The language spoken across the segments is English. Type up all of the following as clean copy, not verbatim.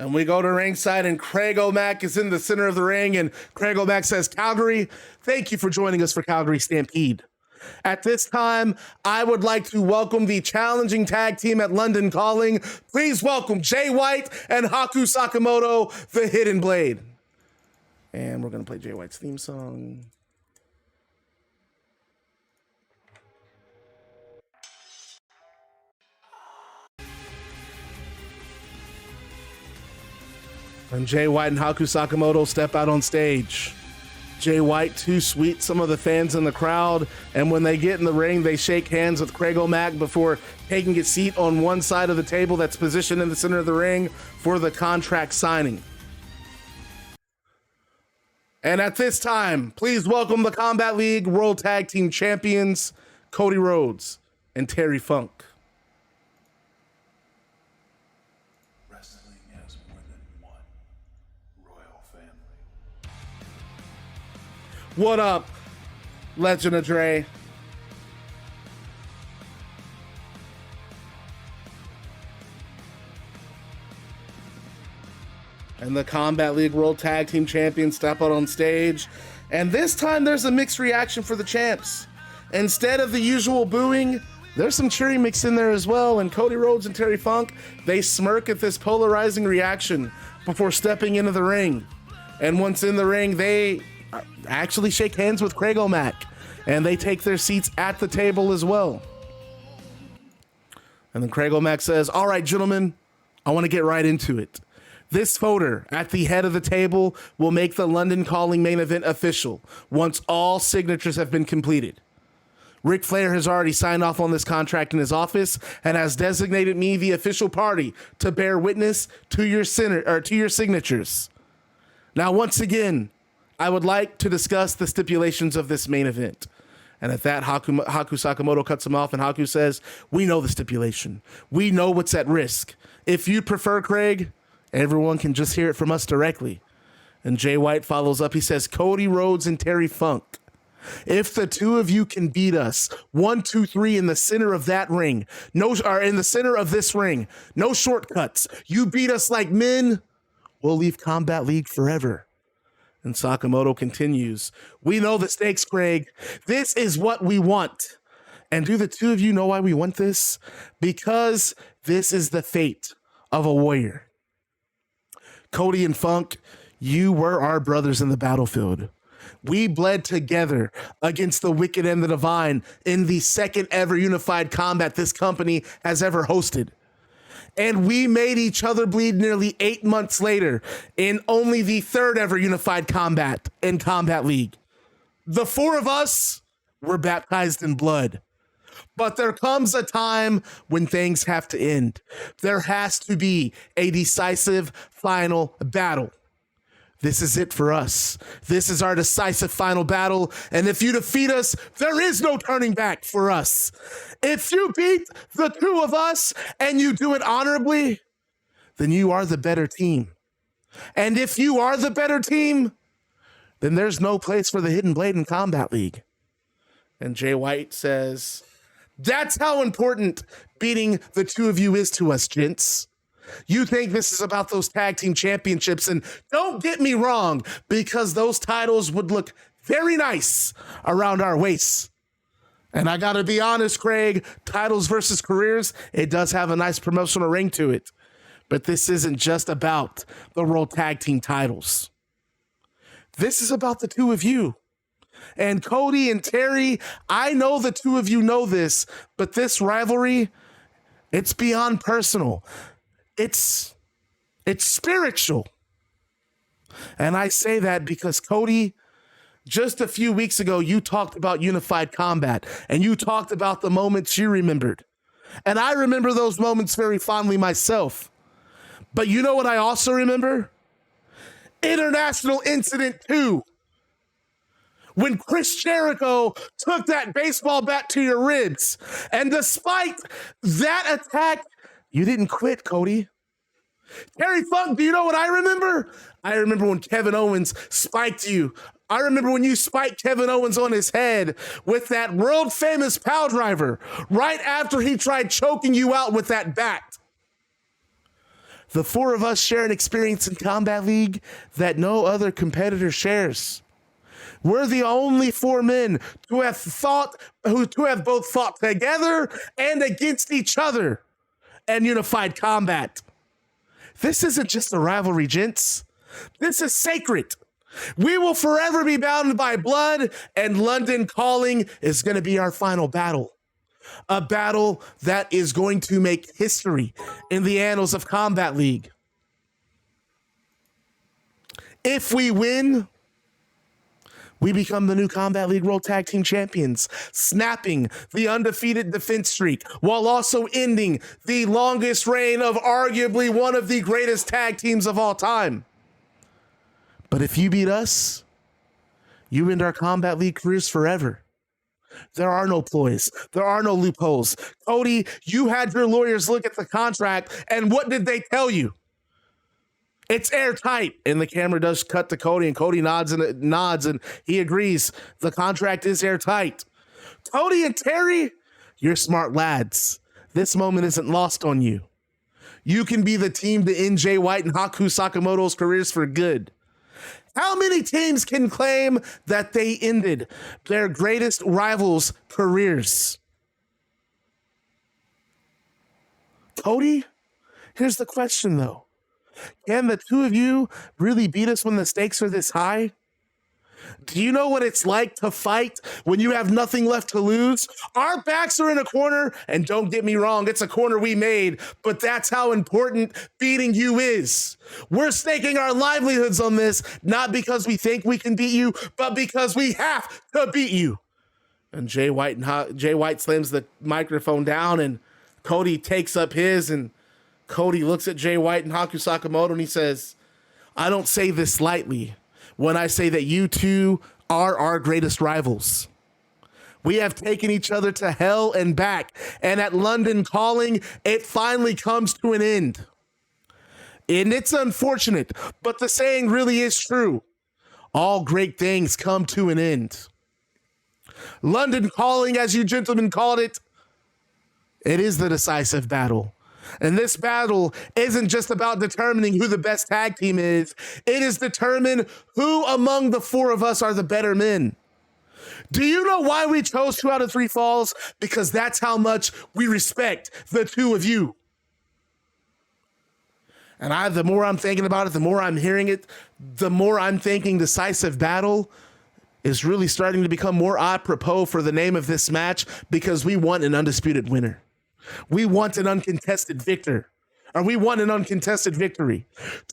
And we go to ringside, and Craig O'Mac is in the center of the ring, and Craig O'Mac says, Calgary, thank you for joining us for Calgary Stampede. At this time, I would like to welcome the challenging tag team at London Calling. Please welcome Jay White and Haku Sakamoto, the Hidden Blade. And we're going to play Jay White's theme song. And Jay White and Haku Sakamoto step out on stage. Jay White, too sweet, some of the fans in the crowd. And when they get in the ring, they shake hands with Craig O'Mac before taking a seat on one side of the table that's positioned in the center of the ring for the contract signing. And at this time, please welcome the Combat League World Tag Team Champions, Cody Rhodes and Terry Funk. Wrestling has more than one royal family. What up, Legend of Dre? And the Combat League World Tag Team Champions step out on stage. And this time there's a mixed reaction for the champs. Instead of the usual booing, there's some cheering mixed in there as well. And Cody Rhodes and Terry Funk, they smirk at this polarizing reaction before stepping into the ring. And once in the ring, they actually shake hands with Craig O'Mac. And they take their seats at the table as well. And then Craig O'Mac says, all right, gentlemen, I want to get right into it. This voter at the head of the table will make the London Calling main event official once all signatures have been completed. Ric Flair has already signed off on this contract in his office and has designated me the official party to bear witness to your signatures. Now, once again, I would like to discuss the stipulations of this main event. And at that, Haku Sakamoto cuts him off, and Haku says, we know the stipulation. We know what's at risk. If you prefer, Craig, everyone can just hear it from us directly. And Jay White follows up. He says, Cody Rhodes and Terry Funk, if the two of you can beat us 1, 2, 3 in the center of that ring, in the center of this ring, no shortcuts. You beat us like men, we'll leave Combat League forever. And Sakamoto continues, we know the stakes, Craig. This is what we want. And do the two of you know why we want this? Because this is the fate of a warrior. Cody and Funk, you were our brothers in the battlefield. We bled together against the wicked and the divine in the second ever unified combat this company has ever hosted. And we made each other bleed nearly 8 months later in only the third ever unified combat in Combat League. The four of us were baptized in blood. But there comes a time when things have to end. There has to be a decisive final battle. This is it for us. This is our decisive final battle. And if you defeat us, there is no turning back for us. If you beat the two of us and you do it honorably, then you are the better team. And if you are the better team, then there's no place for the Hidden Blade in Combat League. And Jay White says, that's how important beating the two of you is to us, gents. You think this is about those tag team championships, and don't get me wrong, because those titles would look very nice around our waists. And I gotta be honest, Craig, titles versus careers, it does have a nice promotional ring to it. But this isn't just about the World Tag Team titles. This is about the two of you. And Cody and Terry, I know the two of you know this, but this rivalry, it's beyond personal. It's spiritual. And I say that because Cody, just a few weeks ago, you talked about unified combat and you talked about the moments you remembered. And I remember those moments very fondly myself. But you know what I also remember? International Incident 2. When Chris Jericho took that baseball bat to your ribs. And despite that attack, you didn't quit, Cody. Terry Funk, do you know what I remember? I remember when Kevin Owens spiked you. I remember when you spiked Kevin Owens on his head with that world famous power driver right after he tried choking you out with that bat. The four of us share an experience in Combat League that no other competitor shares. We're the only four men to have both fought together and against each other in unified combat. This isn't just a rivalry, gents. This is sacred. We will forever be bound by blood, and London Calling is going to be our final battle. A battle that is going to make history in the annals of Combat League. If we win, we become the new Combat League World Tag Team Champions, snapping the undefeated defense streak while also ending the longest reign of arguably one of the greatest tag teams of all time. But if you beat us, you end our Combat League careers forever. There are no ploys. There are no loopholes. Cody, you had your lawyers look at the contract, and what did they tell you? It's airtight. And the camera does cut to Cody, and Cody nods and he agrees. The contract is airtight. Cody and Terry, you're smart lads. This moment isn't lost on you. You can be the team to end Jay White and Haku Sakamoto's careers for good. How many teams can claim that they ended their greatest rivals' careers? Cody, here's the question, though. Can the two of you really beat us when the stakes are this high? Do you know what it's like to fight when you have nothing left to lose? Our backs are in a corner, and don't get me wrong, it's a corner we made, but that's how important beating you is. We're staking our livelihoods on this, not because we think we can beat you, but because we have to beat you. And Jay White slams the microphone down, and Cody takes up his, and Cody looks at Jay White and Haku Sakamoto, and he says, I don't say this lightly when I say that you two are our greatest rivals. We have taken each other to hell and back, and at London Calling, it finally comes to an end. And it's unfortunate, but the saying really is true. All great things come to an end. London Calling, as you gentlemen called it, it is the decisive battle. And this battle isn't just about determining who the best tag team is. It is determine who among the four of us are the better men. Do you know why we chose 2 out of 3 falls? Because that's how much we respect the two of you. And the more I'm thinking about it, the more I'm hearing it, the more I'm thinking decisive battle is really starting to become more apropos for the name of this match, because we want an undisputed winner. We want an uncontested victor. Or we want an uncontested victory.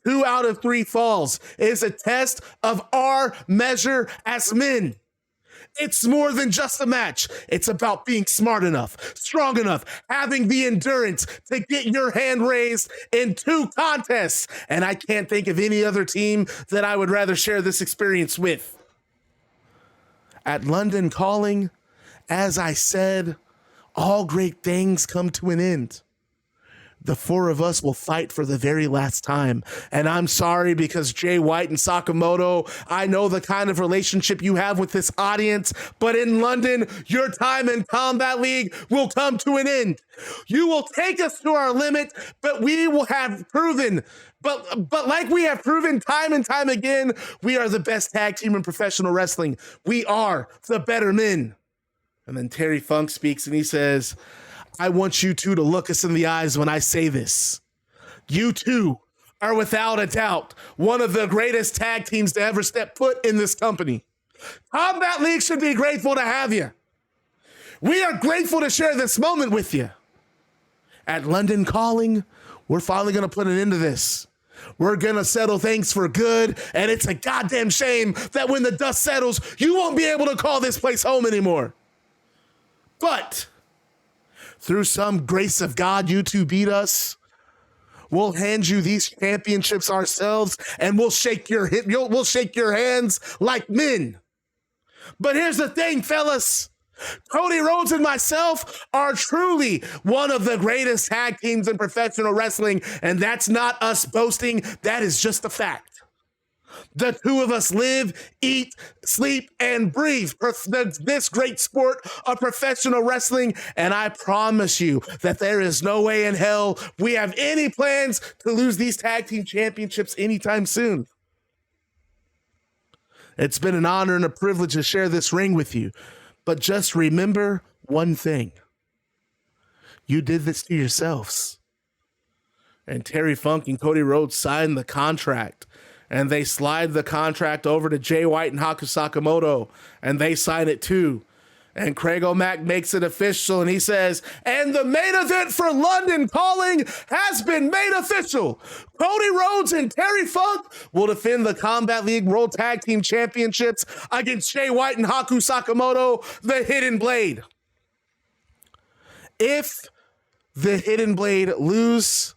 2 out of 3 falls is a test of our measure as men. It's more than just a match. It's about being smart enough, strong enough, having the endurance to get your hand raised in 2 contests. And I can't think of any other team that I would rather share this experience with. At London Calling, as I said, all great things come to an end. The 4 of us will fight for the very last time. And I'm sorry, because Jay White and Sakamoto, I know the kind of relationship you have with this audience, but in London, your time in Combat League will come to an end. You will take us to our limit, but we will have proven, but like we have proven time and time again, we are the best tag team in professional wrestling. We are the better men. And then Terry Funk speaks, and he says, I want you two to look us in the eyes when I say this. You two are without a doubt one of the greatest tag teams to ever step foot in this company. Combat League should be grateful to have you. We are grateful to share this moment with you. At London Calling, we're finally going to put an end to this. We're going to settle things for good, and it's a goddamn shame that when the dust settles, you won't be able to call this place home anymore. But through some grace of God, you two beat us. We'll hand you these championships ourselves, and we'll shake your hands like men. But here's the thing, fellas. Cody Rhodes and myself are truly one of the greatest tag teams in professional wrestling, and that's not us boasting. That is just a fact. The two of us live, eat, sleep, and breathe this great sport of professional wrestling, and I promise you that there is no way in hell we have any plans to lose these tag team championships anytime soon. It's been an honor and a privilege to share this ring with you, but just remember one thing. You did this to yourselves. And Terry Funk and Cody Rhodes signed the contract, and they slide the contract over to Jay White and Haku Sakamoto, and they sign it too. And Craig O'Mac makes it official, and he says, and the main event for London Calling has been made official. Cody Rhodes and Terry Funk will defend the Combat League World Tag Team Championships against Jay White and Haku Sakamoto, the Hidden Blade. If the Hidden Blade lose,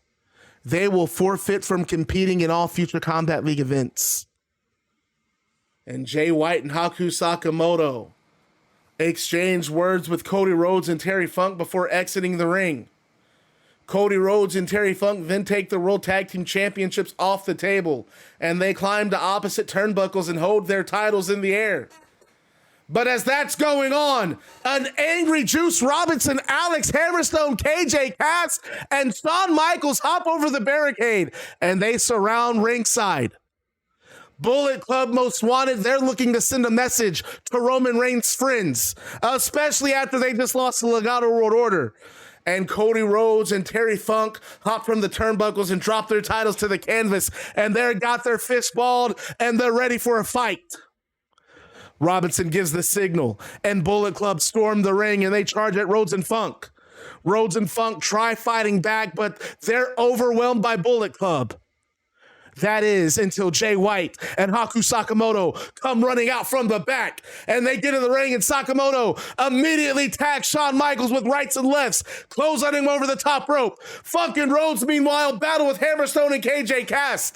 they will forfeit from competing in all future Combat League events. And Jay White and Haku Sakamoto exchange words with Cody Rhodes and Terry Funk before exiting the ring. Cody Rhodes and Terry Funk then take the World Tag Team Championships off the table, and they climb to opposite turnbuckles and hold their titles in the air. But as that's going on, an angry Juice Robinson, Alex Hammerstone, KJ Cass, and Shawn Michaels hop over the barricade, and they surround ringside. Bullet Club Most Wanted, they're looking to send a message to Roman Reigns' friends, especially after they just lost the Legado World Order. And Cody Rhodes and Terry Funk hop from the turnbuckles and drop their titles to the canvas, and they're got their fists balled, and they're ready for a fight. Robinson gives the signal, and Bullet Club storm the ring, and they charge at Rhodes and Funk. Rhodes and Funk try fighting back, but they're overwhelmed by Bullet Club. That is until Jay White and Haku Sakamoto come running out from the back, and they get in the ring, and Sakamoto immediately tags Shawn Michaels with rights and lefts, clotheslining him over the top rope. Funk and Rhodes, meanwhile, battle with Hammerstone and KJ Cass.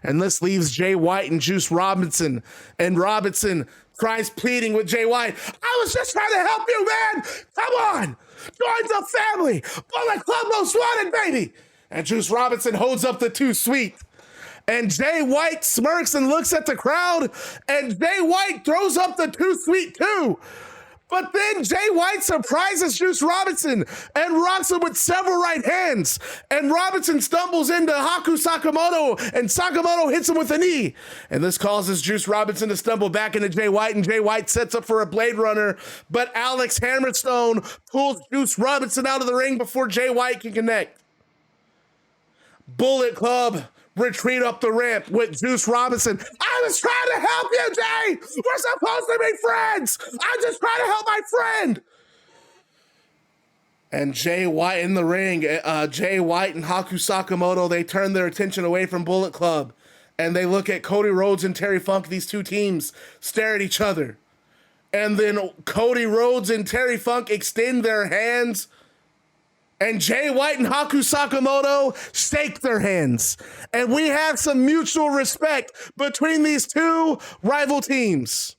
And this leaves Jay White and Juice Robinson, and Robinson cries pleading with Jay White, I was just trying to help you, man. Come on. Join the family. Bullet Club Most Wanted, baby. And Juice Robinson holds up the Too Sweet. And Jay White smirks and looks at the crowd, and Jay White throws up the Too Sweet too. But then Jay White surprises Juice Robinson and rocks him with several right hands. And Robinson stumbles into Haku Sakamoto, and Sakamoto hits him with a knee. And this causes Juice Robinson to stumble back into Jay White, and Jay White sets up for a Blade Runner. But Alex Hammerstone pulls Juice Robinson out of the ring before Jay White can connect. Bullet Club retreat up the ramp with Juice Robinson. I was trying to help you, Jay. We're supposed to be friends. I'm just trying to help my friend. And Jay White in the ring, Jay White and Haku Sakamoto, they turn their attention away from Bullet Club, and they look at Cody Rhodes and Terry Funk. These two teams stare at each other. And then Cody Rhodes and Terry Funk extend their hands, and Jay White and Haku Sakamoto shake their hands. And we have some mutual respect between these two rival teams.